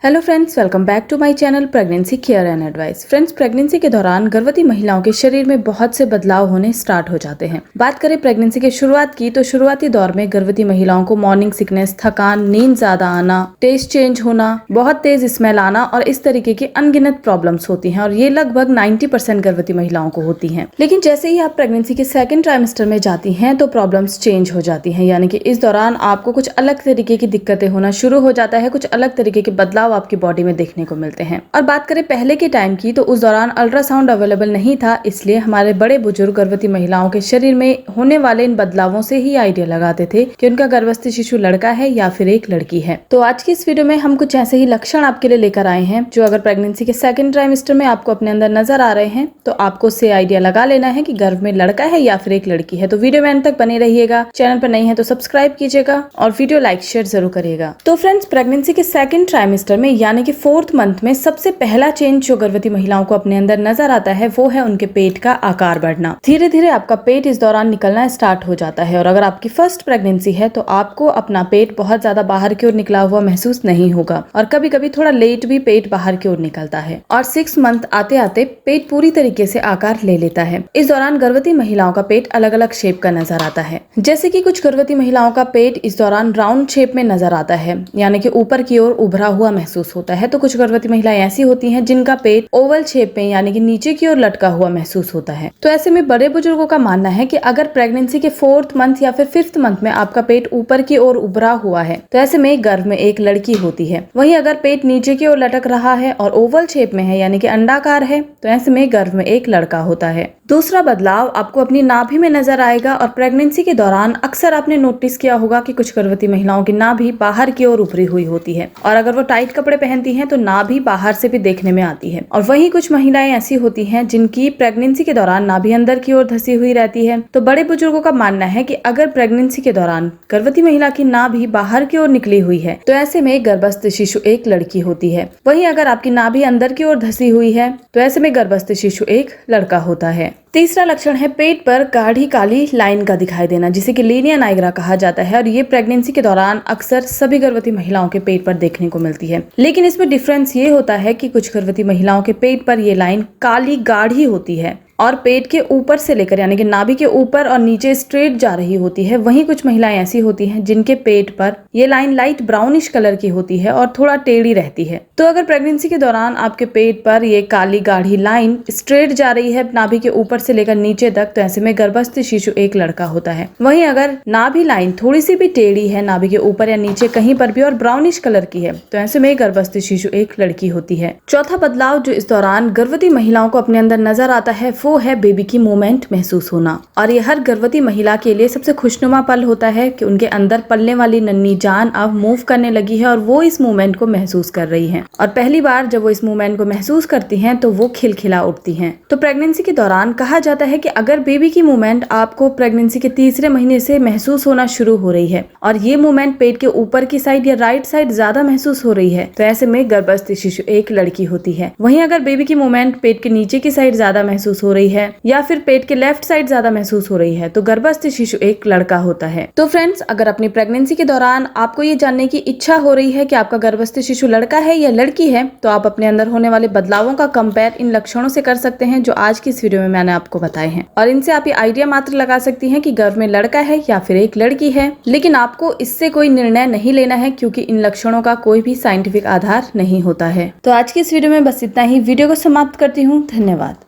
Hello friends, welcome back to my channel pregnancy care and advice. Friends, pregnancy के दौरान गर्भवती महिलाओं के शरीर में बहुत से बदलाव होने स्टार्ट हो जाते हैं। बात करें प्रेगनेंसी की शुरुआत की तो शुरुआती दौर में गर्भवती महिलाओं को मॉर्निंग सिकनेस, थकान, नींद ज्यादा आना, टेस्ट चेंज होना, बहुत तेज स्मेल आना और इस तरीके की अनगिनत प्रॉब्लम्स होती हैं और ये लगभग 90% गर्भवती महिलाओं को होती हैं। लेकिन जैसे ही आप प्रेगनेंसी के सेकंड ट्राइमेस्टर में जाती हैं तो प्रॉब्लम्स चेंज हो जाती हैं, यानी कि इस दौरान आपको कुछ अलग तरीके की दिक्कतें होना शुरू हो जाता है, कुछ अलग तरीके के बदलाव आपकी बॉडी में देखने को मिलते हैं। और बात करें पहले के टाइम की तो उस दौरान अल्ट्रासाउंड अवेलेबल नहीं था, इसलिए हमारे बड़े बुजुर्ग गर्भवती महिलाओं के शरीर में होने वाले इन बदलावों से ही आइडिया लगाते थे कि उनका गर्भस्थ शिशु लड़का है या फिर एक लड़की है। तो आज की इस वीडियो में हम कुछ ऐसे ही लक्षण आपके लिए लेकर आए हैं जो अगर प्रेगनेंसी के सेकंड ट्राइमेस्टर में आपको अपने अंदर नजर आ रहे हैं तो आपको उससे आइडिया लगा लेना है कि गर्भ में लड़का है या फिर एक लड़की है। तो वीडियो में अंत तक बने रहिएगा। चैनल पर नहीं है तो सब्सक्राइब कीजिएगा और वीडियो लाइक शेयर जरूर करिएगा। तो फ्रेंड्स, प्रेगनेंसी के सेकंड ट्राइमेस्टर में यानी कि 4th मंथ में सबसे पहला चेंज जो गर्भवती महिलाओं को अपने अंदर नजर आता है वो है उनके पेट का आकार बढ़ना। धीरे धीरे आपका पेट इस दौरान निकलना स्टार्ट हो जाता है और अगर आपकी फर्स्ट प्रेगनेंसी है तो आपको अपना पेट बहुत ज्यादा बाहर की ओर निकला हुआ महसूस नहीं होगा और कभी कभी थोड़ा लेट भी पेट बाहर की ओर निकलता है और 6 मंथ आते आते पेट पूरी तरीके से आकार ले लेता है। इस दौरान गर्भवती महिलाओं का पेट अलग अलग शेप का नजर आता है। जैसे कि कुछ गर्भवती महिलाओं का पेट इस दौरान राउंड शेप में नजर आता है, यानी कि ऊपर की ओर उभरा हुआ महसूस होता है। तो कुछ गर्भवती महिलाएं ऐसी होती हैं जिनका पेट ओवल शेप में यानी कि नीचे की ओर लटका हुआ महसूस होता है। तो ऐसे में बड़े बुजुर्गों का मानना है कि अगर प्रेगनेंसी के 4th मंथ या फिर 5th मंथ में आपका पेट ऊपर की ओर उभरा हुआ है तो ऐसे में गर्भ में एक लड़की होती है। वहीं अगर पेट नीचे की ओर लटक रहा है और ओवल शेप में है यानी कि अंडाकार है तो ऐसे में गर्भ में एक लड़का होता है। दूसरा बदलाव आपको अपनी नाभि में नजर आएगा और प्रेगनेंसी के दौरान अक्सर आपने नोटिस किया होगा कि कुछ गर्भवती महिलाओं की नाभि बाहर की ओर उभरी हुई होती है और अगर वो टाइट कपड़े पहनती हैं तो नाभि बाहर से भी देखने में आती है। और वहीं कुछ महिलाएं ऐसी होती हैं जिनकी प्रेगनेंसी के दौरान नाभि अंदर की ओर धसी हुई रहती है। तो बड़े बुजुर्गों का मानना है कि अगर प्रेगनेंसी के दौरान गर्भवती महिला की नाभि बाहर की ओर निकली हुई है तो ऐसे में गर्भस्थ शिशु एक लड़की होती है। वहीं अगर आपकी नाभि अंदर की ओर धसी हुई है तो ऐसे में गर्भस्थ शिशु एक लड़का होता है। तीसरा लक्षण है पेट पर गाढ़ी काली लाइन का दिखाई देना, जिसे कि लीनिया नाइग्रा कहा जाता है और ये प्रेगनेंसी के दौरान अक्सर सभी गर्भवती महिलाओं के पेट पर देखने को मिलती है। लेकिन इसमें डिफरेंस ये होता है कि कुछ गर्भवती महिलाओं के पेट पर ये लाइन काली गाढ़ी होती है और पेट के ऊपर से लेकर यानी कि नाभि के ऊपर और नीचे स्ट्रेट जा रही होती है। वहीं कुछ महिलाएं ऐसी होती हैं जिनके पेट पर ये लाइन लाइट ब्राउनिश कलर की होती है और थोड़ा टेढ़ी रहती है। तो अगर प्रेगनेंसी के दौरान आपके पेट पर ये काली गाढ़ी लाइन स्ट्रेट जा रही है नाभि के ऊपर से लेकर नीचे तक तो ऐसे में गर्भस्थ शिशु एक लड़का होता है। वहीं अगर नाभि लाइन थोड़ी सी भी टेढ़ी है नाभि के ऊपर या नीचे कहीं पर भी और ब्राउनिश कलर की है तो ऐसे में गर्भस्थ शिशु एक लड़की होती है। चौथा बदलाव जो इस दौरान गर्भवती महिलाओं को अपने अंदर नजर आता है वो है बेबी की मूवमेंट महसूस होना और ये हर गर्भवती महिला के लिए सबसे खुशनुमा पल होता है कि उनके अंदर पलने वाली नन्ही जान अब मूव करने लगी है और वो इस मूवमेंट को महसूस कर रही हैं। और पहली बार जब वो इस मूवमेंट को महसूस करती हैं तो वो खिलखिला उठती हैं। तो प्रेगनेंसी के दौरान कहा जाता है कि अगर बेबी की मूवमेंट आपको प्रेगनेंसी के तीसरे महीने से महसूस होना शुरू हो रही है और ये मूवमेंट पेट के ऊपर की साइड या राइट साइड ज्यादा महसूस हो रही है तो ऐसे में गर्भस्थ शिशु एक लड़की होती है। वहीं अगर बेबी की मूवमेंट पेट के नीचे की साइड ज्यादा महसूस हो रही है या फिर पेट के लेफ्ट साइड ज्यादा महसूस हो रही है तो गर्भस्थ शिशु एक लड़का होता है। तो फ्रेंड्स, अगर अपनी प्रेगनेंसी के दौरान आपको ये जानने की इच्छा हो रही है कि आपका गर्भस्थ शिशु लड़का है या लड़की है तो आप अपने अंदर होने वाले बदलावों का कंपेयर इन लक्षणों से कर सकते हैं जो आज की इस वीडियो में मैंने आपको बताए हैं और इनसे आप ये आइडिया मात्र लगा सकती हैं कि गर्भ में लड़का है या फिर एक लड़की है। लेकिन आपको इससे कोई निर्णय नहीं लेना है क्योंकि इन लक्षणों का कोई भी साइंटिफिक आधार नहीं होता है। तो आज की इस वीडियो में बस इतना ही। वीडियो को समाप्त करती हूँ। धन्यवाद।